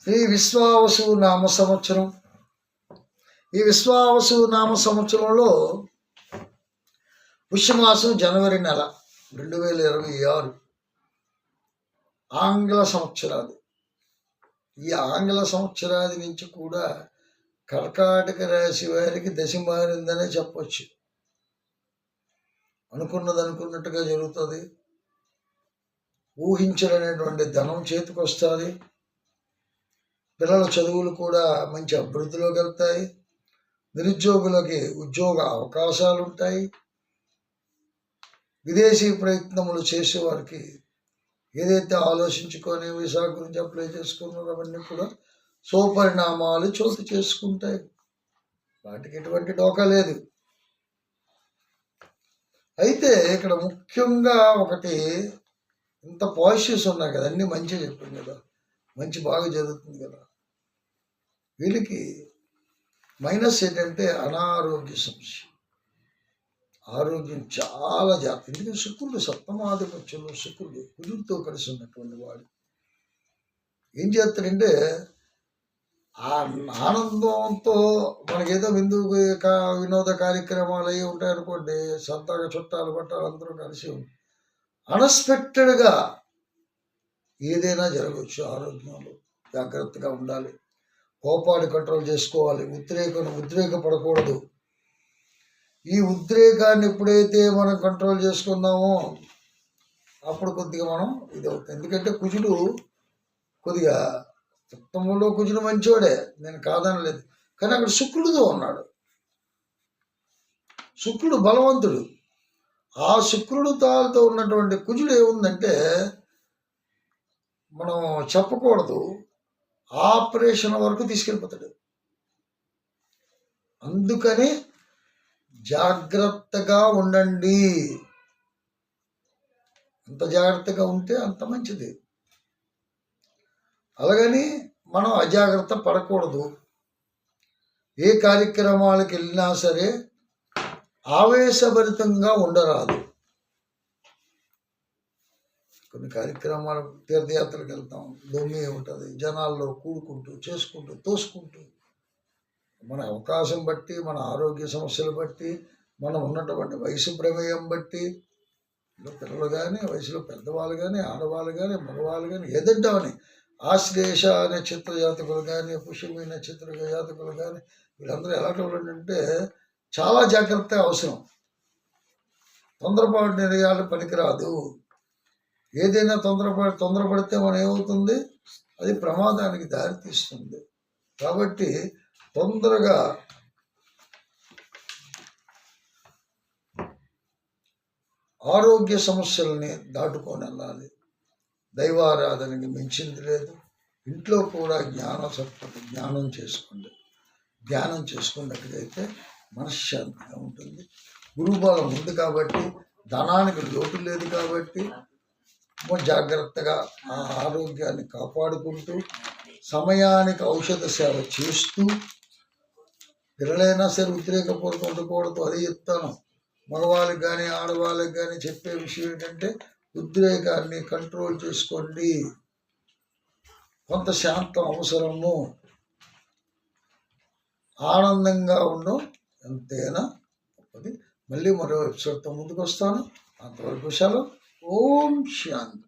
ఈ విశ్వావసు నామ సంవత్సరం. ఈ విశ్వావసు నామ సంవత్సరంలో పుష్యమాసం జనవరి నెల 2026 ఆంగ్ల సంవత్సరాది. ఈ ఆంగ్ల సంవత్సరాది నుంచి కూడా కర్కాటక రాశి వారికి దశ మారిందనే చెప్పచ్చు. అనుకున్నది అనుకున్నట్టుగా జరుగుతుంది. ఊహించలేనటువంటి ధనం చేతికి వస్తుంది. పిల్లల చదువులు కూడా మంచి అభివృద్ధిలోకి వెళ్తాయి. నిరుద్యోగులకి ఉద్యోగ అవకాశాలు ఉంటాయి. విదేశీ ప్రయత్నములు చేసేవారికి ఏదైతే ఆలోచించుకొని వీసా గురించి అప్లై చేసుకున్నారో అవన్నీ కూడా సుపరిణామాలు చోటు చేసుకుంటాయి. వాటికి ఎటువంటి డోకా లేదు. అయితే ఇక్కడ ముఖ్యంగా ఒకటి, ఇంత పాజిటివ్స్ ఉన్నాయి కదా, అన్నీ మంచిగా చెప్పింది కదా, మంచి బాగా జరుగుతుంది కదా. వీళ్ళకి మైనస్ ఏంటంటే అనారోగ్య సమస్య. ఆరోగ్యం చాలా జాగ్రత్త. ఎందుకంటే శుక్రుడు సప్తమాధిపత్యంలో శుక్రుడు కుజుడితో కలిసి ఉన్నటువంటి వాడు ఏం చేస్తాడంటే ఆ ఆనందంతో మనకేదో వినోద కార్యక్రమాలు అవి ఉంటాయనుకోండి, సరదాగా చుట్టాలు పట్టాలు అందరూ కలిసి అన్ఎక్స్పెక్టెడ్గా ఏదైనా జరగవచ్చు. ఆరోగ్యంలో జాగ్రత్తగా ఉండాలి. కోపాన్ని కంట్రోల్ చేసుకోవాలి. ఉద్రేకపడకూడదు. ఈ ఉద్రేకాన్ని ఎప్పుడైతే మనం కంట్రోల్ చేసుకుందామో అప్పుడు కొద్దిగా మనం ఇది అవుతుంది. ఎందుకంటే కుజుడు కొద్దిగా సప్తమంలో కుజుడు మంచోడే, నేను కాదనలేదు. కానీ అక్కడ శుక్రుడితో ఉన్నాడు. శుక్రుడు బలవంతుడు. ఆ శుక్రుడు తాలతో ఉన్నటువంటి కుజుడు ఏముందంటే మనం చెప్పకూడదు, ఆపరేషన్ వరకు తీసుకెళ్ళిపోతాడు. అందుకని జాగ్రత్తగా ఉండండి. ఎంత జాగ్రత్తగా ఉంటే అంత మంచిది. అలాగని మనం అజాగ్రత్త పడకూడదు. ఏ కార్యక్రమాలకు వెళ్ళినా సరే ఆవేశభరితంగా ఉండరాదు. కొన్ని కార్యక్రమాలు తీర్థయాత్రలకు వెళ్తాం, దొమ్మి ఉంటుంది, జనాల్లో కూడుకుంటూ చేసుకుంటూ తోసుకుంటూ, మన అవకాశం బట్టి, మన ఆరోగ్య సమస్యలు బట్టి, మనం ఉన్నటువంటి వయసు ప్రమేయం బట్టి, పిల్లలు కానీ, వయసులో పెద్దవాళ్ళు కానీ, ఆడవాళ్ళు కానీ, మగవాళ్ళు కానీ, ఏదంటామని ఆశ్లేష నక్షత్ర జాతకులు కానీ, పుష్యమి నక్షత్ర జాతకులు కానీ, వీళ్ళందరూ ఎలాంటి వాళ్ళు అంటే చాలా జాగ్రత్త అవసరం. తొందరపాటు నిర్ణయాలు పనికిరాదు. ఏదైనా తొందరపడితే మనం ఏమవుతుంది, అది ప్రమాదానికి దారితీస్తుంది. కాబట్టి తొందరగా ఆరోగ్య సమస్యలని దాటుకొని వెళ్ళాలి. దైవారాధనకి మించింది లేదు. ఇంట్లో కూడా జ్ఞానం చేసుకోండి. ధ్యానం చేసుకున్నట్టుగైతే మనశ్శాంతిగా ఉంటుంది. గురుబలం ఉంది కాబట్టి, ధనానికి లోటు లేదు కాబట్టి జాగ్రత్తగా ఆ ఆరోగ్యాన్ని కాపాడుకుంటూ సమయానికి ఔషధ సేవ చేస్తూ, పిల్లలైనా సరే ఉద్రేకపూర్వకం ఉండకూడదు. అదే చెప్తాను మగవాళ్ళకి కానీ ఆడవాళ్ళకి కానీ చెప్పే విషయం ఏంటంటే ఉద్రేకాన్ని కంట్రోల్ చేసుకోండి. కొంత శాంతం అవసరము. ఆనందంగా ఉండడం ఎంతైనా గొప్పది. మళ్ళీ మరో ఎపిసోడ్తో ముందుకు వస్తాను. అంతవరకు సెలవు. ఓం శాంతి.